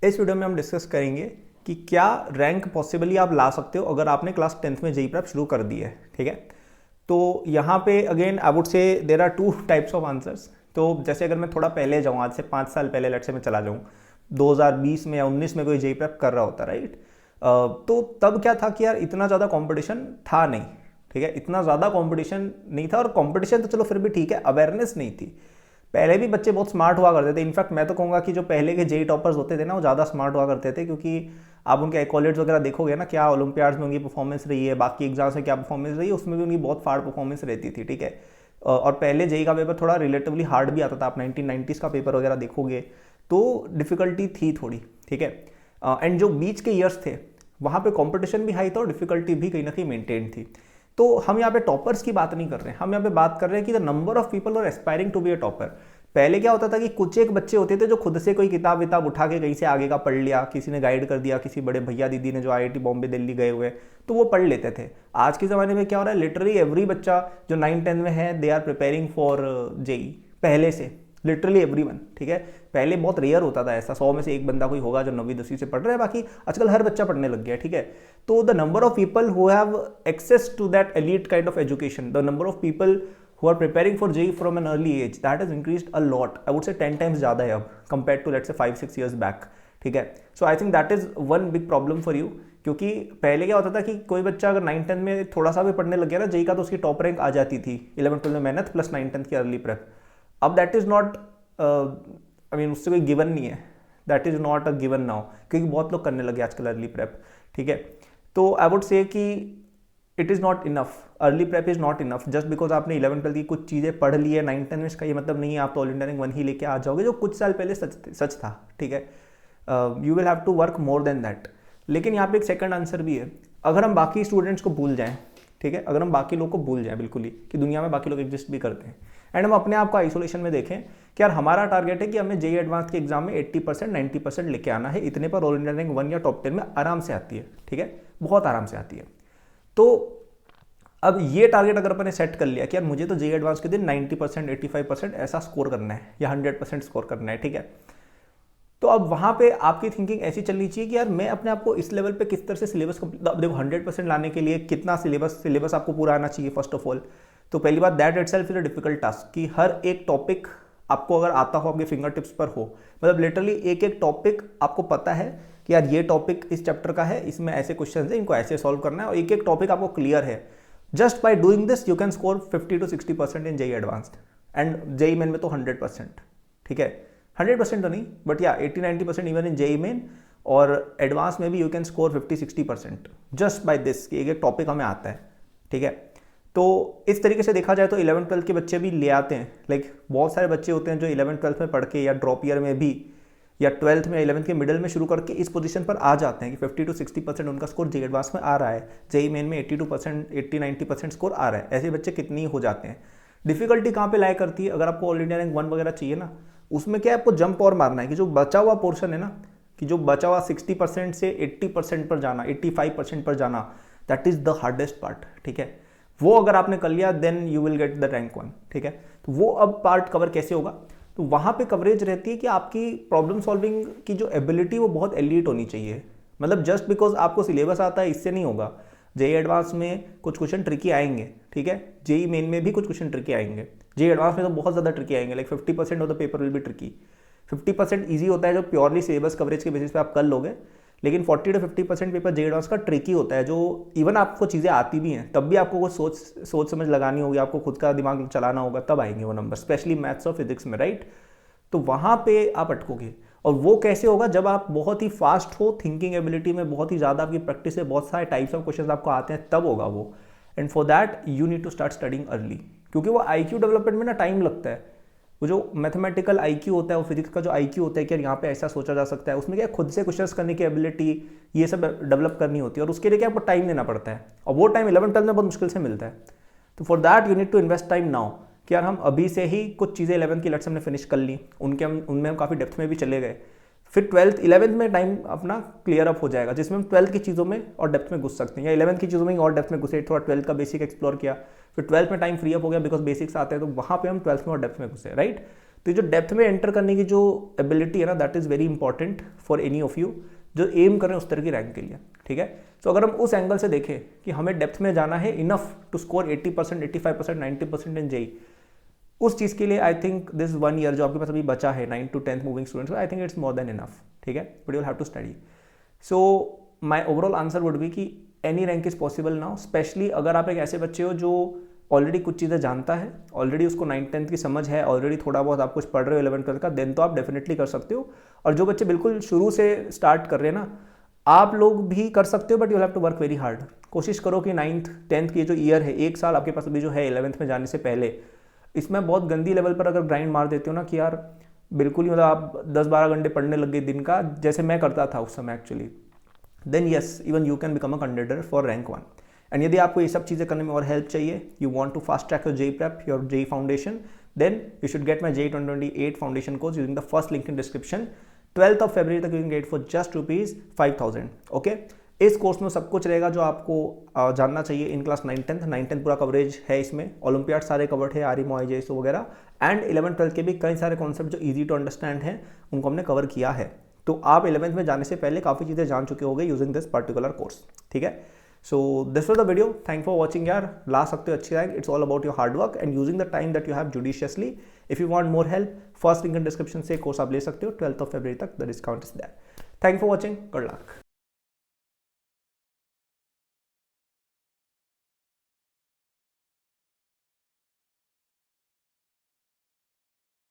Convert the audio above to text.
इस वीडियो में हम डिस्कस करेंगे कि क्या रैंक पॉसिबली आप ला सकते हो अगर आपने क्लास 10th में जेई प्रेप शुरू कर दी है। ठीक है, तो यहाँ पे again I would say there are two types of answers. तो जैसे अगर मैं थोड़ा पहले जाऊँ, आज से 5 साल पहले लेट से मैं चला जाऊँ 2020 में या 19 में कोई जेई प्रेप कर रहा होता, राइट। तो तब क्या था कि यार इतना ज़्यादा कंपटीशन था नहीं। ठीक है, इतना ज़्यादा कंपटीशन नहीं था, और कंपटीशन तो चलो फिर भी ठीक है, अवेयरनेस नहीं थी। पहले भी बच्चे बहुत स्मार्ट हुआ करते थे। इनफैक्ट मैं तो कहूँगा कि जो पहले के जेई टॉपर्स होते थे ना, वो ज़्यादा स्मार्ट हुआ करते थे, क्योंकि आप उनके कॉलेज वगैरह देखोगे ना, क्या ओलंपियाड्स में उनकी परफॉर्मेंस रही है, बाकी एग्जाम्स में क्या परफॉर्मेंस रही है, उसमें भी उनकी बहुत फाड़ परफॉर्मेंस रहती थी। ठीक है, और पहले जेई का पेपर थोड़ा रिलेटिवली हार्ड भी आता था। आप 1990s का पेपर वगैरह देखोगे तो डिफिकल्टी थी थोड़ी। ठीक है, एंड जो बीच के ईयर्स थे वहाँ पे कंपटीशन भी हाई था और डिफिकल्टी भी कहीं ना कहीं मेंटेन थी। तो हम यहाँ पे टॉपर्स की बात नहीं कर रहे हैं, हम यहाँ पे बात कर रहे हैं कि the number of people are aspiring to be a topper. पहले क्या होता था कि कुछ एक बच्चे होते थे जो खुद से कोई किताब विताब उठा के कहीं से आगे का पढ़ लिया, किसी ने गाइड कर दिया, किसी बड़े भैया दीदी ने जो आईआईटी बॉम्बे दिल्ली गए हुए, तो वो पढ़ लेते थे। आज के ज़माने में क्या हो रहा है, लिटरली एवरी बच्चा जो 9-10 में है they are preparing for JEE पहले से, लिटरली एवरीवन। ठीक है, पहले बहुत रेयर होता था ऐसा, 100 में से एक बंदा कोई होगा जो 9वीं 10वीं से पढ़ रहा है, बाकी आजकल हर बच्चा पढ़ने लग गया है। ठीक है, तो the number of people who have access to that elite kind of education, the number of people who are preparing for JEE from an early age, that has increased a lot. I would say 10 times ज़्यादा है अब compared to let's say 5-6 years back. ठीक है, so I think that is one big problem for you, क्योंकि पहले क्या होता था कि कोई बच्चा अगर 9-10 में थोड़ा सा भी पढ़ने लग गया ना जेई का, तो उसकी टॉप रैंक आ जाती थी 11-12 में मेहनत प्लस 9-10 की अर्ली प्रेप। अब that is not, I mean उससे कोई गिवन नहीं है, that is not a given now, क्योंकि बहुत लोग करने लगे आजकल अर्ली प्रेप। ठीक है, तो आई वुड से कि it is not enough, early prep is not enough. Just because आपने 11-12 की कुछ चीज़ें पढ़ ली है 9-10 में, इसका ये मतलब नहीं है आप तो ऑल इंडिया रैंक 1 ही लेके आ जाओगे, जो कुछ साल पहले सच था। ठीक है, you will have to work more than that. लेकिन यहाँ पे एक सेकंड आंसर भी है, अगर हम बाकी स्टूडेंट्स को भूल जाएं, ठीक है, अगर हम बाकी लोग को भूल जाएं बिल्कुल ही कि दुनिया में बाकी लोग एग्जिस्ट भी करते हैं, एंड हम अपने आप को आइसोलेशन में देखें कि यार हमारा टारगेट है कि हमें जेई एडवांस के एग्जाम में 80% 90% लेके आना है, इतने पर ऑल इंडिया रैंक 1 या टॉप 10 में आराम से आती है। ठीक है, बहुत आराम से आती है। तो अब ये टारगेट अगर अपन ने सेट कर लिया कि यार मुझे तो जेई एडवांस के दिन 90% 85% ऐसा स्कोर करना है या 100% स्कोर करना है। ठीक है, तो अब वहां पे आपकी थिंकिंग ऐसी चलनी चाहिए कि यार मैं अपने आप को इस लेवल पे किस तरह से सिलेबस को, देखो 100% लाने के लिए कितना सिलेबस आपको पूरा आना चाहिए फर्स्ट ऑफ ऑल। तो पहली बात, that itself is a difficult task कि हर एक टॉपिक आपको अगर आता हो, आपके फिंगर टिप्स पर हो, मतलब लिटरली एक एक टॉपिक आपको पता है कि यार ये टॉपिक इस चैप्टर का है, इसमें ऐसे क्वेश्चन है, इनको ऐसे सॉल्व करना है, और एक एक टॉपिक आपको क्लियर है। Just by doing this you can score 50 to 60% in JEE advanced, and JEE main में तो 100%। ठीक है, 100% तो नहीं बट या 80-90% इवन इन जेई मेन, और एडवांस में भी you can score 50-60% just by this कि एक एक टॉपिक हमें आता है। ठीक है, तो इस तरीके से देखा जाए तो 11-12 के बच्चे भी ले आते हैं। लाइक बहुत सारे बच्चे होते हैं जो 11-12 में पढ़ के या ड्रॉप ईयर में भी या 12th में 11th के मिडिल में शुरू करके इस पोजीशन पर आ जाते हैं कि 50 to 60% उनका स्कोर जेई एडवांस में आ रहा है, जेई मेन में 82% 80-90% स्कोर आ रहा है। ऐसे बच्चे कितनी हो जाते हैं। डिफिकल्टी कहाँ पे लाया करती है, अगर आपको ऑल इंडिया रैंक 1 वगैरह चाहिए ना, उसमें क्या है, आपको जंप और मारना है कि जो बचा हुआ पोर्शन है ना, कि जो बचा हुआ 60% से 80% पर जाना, 85% पर जाना, that is the hardest part. ठीक है, वो अगर आपने कर लिया then you will get the rank 1। ठीक है, तो वो अब पार्ट कवर कैसे होगा, तो वहाँ पे कवरेज रहती है कि आपकी प्रॉब्लम सॉल्विंग की जो एबिलिटी वो बहुत एलीट होनी चाहिए। मतलब जस्ट बिकॉज आपको सिलेबस आता है इससे नहीं होगा। जेई एडवांस में कुछ क्वेश्चन ट्रिकी आएंगे, ठीक है, जेई मेन में भी कुछ क्वेश्चन ट्रिकी आएंगे, जेई एडवांस में तो बहुत ज़्यादा ट्रिकी आएंगे, like 50% of the paper will be tricky. 50% easy होता है जो प्योरली सिलेबस कवरेज के बेसिस पे आप कर लोगे, लेकिन 40 to 50% पेपर जेई एडवांस का ट्रिकी होता है, जो इवन आपको चीज़ें आती भी हैं तब भी आपको कुछ सोच समझ लगानी होगी, आपको खुद का दिमाग चलाना होगा, तब आएंगे वो नंबर, स्पेशली मैथ्स और फिजिक्स में, राइट। तो वहाँ पे आप अटकोगे, और वो कैसे होगा, जब आप बहुत ही फास्ट हो, थिंकिंग एबिलिटी में बहुत ही ज़्यादा आपकी प्रैक्टिस है, बहुत सारे टाइप्स ऑफ क्वेश्चन आपको आते हैं, तब होगा वो। And for that you need to start studying early, क्योंकि वो आईक्यू डेवलपमेंट में ना टाइम लगता है। वो जो मैथमेटिकल आईक्यू होता है, वो फिजिक्स का जो आईक्यू होता है कि यहाँ पे ऐसा सोचा जा सकता है, उसमें क्या खुद से क्वेश्चंस करने की एबिलिटी ये सब डेवलप करनी होती है, और उसके लिए क्या आपको टाइम देना पड़ता है, और वो टाइम 11-12 में बहुत मुश्किल से मिलता है। तो for that you need to invest time now, कि यार हम अभी से ही कुछ चीज़ें 11th की लेट्स हमने फिनिश कर ली, उनमें हम काफ़ी डेप्थ में भी चले गए, फिर 12th 11th में टाइम अपना क्लियर अप हो जाएगा, जिसमें हम 12th की चीज़ों में और डेप्थ में घुस सकते हैं, या 11th की चीज़ों में और डेप्थ में घुसे, थोड़ा 12th का बेसिक एक्सप्लोर किया, फिर 12th में टाइम फ्री अप हो गया बिकॉज बेसिक्स आते हैं, तो वहाँ पे हम 12th में और डेप्थ में घुसे, राइट। तो जो डेप्थ में एंटर करने की जो एबिलिटी है ना, that is very important for any of you जो एम कर रहे हैं उस तरह की रैंक के लिए, ठीक है। तो अगर हम उस एंगल से देखें कि हमें डेप्थ में जाना है enough to score 80%, 85%, 90% in JEE, उस चीज़ के लिए आई थिंक दिस 1 ईयर जो आपके पास अभी बचा है 9 to 10th moving students, I think it's more than enough, ठीक है, but you will have to study. So my overall answer would be कि any rank is possible now, specially अगर आप एक ऐसे बच्चे हो जो ऑलरेडी कुछ चीज़ें जानता है, ऑलरेडी उसको 9th-10th की समझ है, ऑलरेडी थोड़ा बहुत आप कुछ पढ़ रहे हो 11th-12th का, देन तो आप डेफिनेटली कर सकते हो। और जो बच्चे बिल्कुल शुरू से स्टार्ट कर रहे हैं ना, आप लोग भी कर सकते हो, but you have to work very hard. कोशिश करो कि 9th-10th की जो ईयर है, एक साल आपके पास अभी जो है 11th में जाने से पहले, इसमें बहुत गंदी लेवल पर अगर ग्राइंड मार देते हो ना कि यार बिल्कुल ही मतलब आप 10-12 घंटे पढ़ने लग गए दिन का, जैसे मैं करता था उस समय actually, then yes even you can become a candidate for rank 1। And यदि आपको ये सब चीज़ें करने में और हेल्प चाहिए, you want to fast track your JEE prep, your JEE foundation, then you should get my JEE 2028 foundation course using the first link in description. 12th of February तक you can get for just ₹5,000, okay. इस course में सब कुछ रहेगा जो आपको जानना चाहिए इन क्लास 9th-10th पूरा कवरेज है इसमें, ओलंपियाड सारे कवर्ड है, आरई मॉई जेएसओ वगैरह, एंड 11th-12th के भी कई सारे कॉन्सेप्ट जो इजी टू अंडरस्टैंड हैं उनको हमने कवर किया है। तो आप 11th में जाने से पहले काफ़ी चीज़ें जान चुके होंगे यूजिंग दिस पर्टिकुलर कोर्स, ठीक है। So this was the video, thank for watching यार, ला सकते हो अच्छी rank, it's all about your hard work and using the time that you have judiciously. If you want more help, first link in description से course आप ले सकते हो, 12th of February तक the discount is there. Thank for watching, good luck.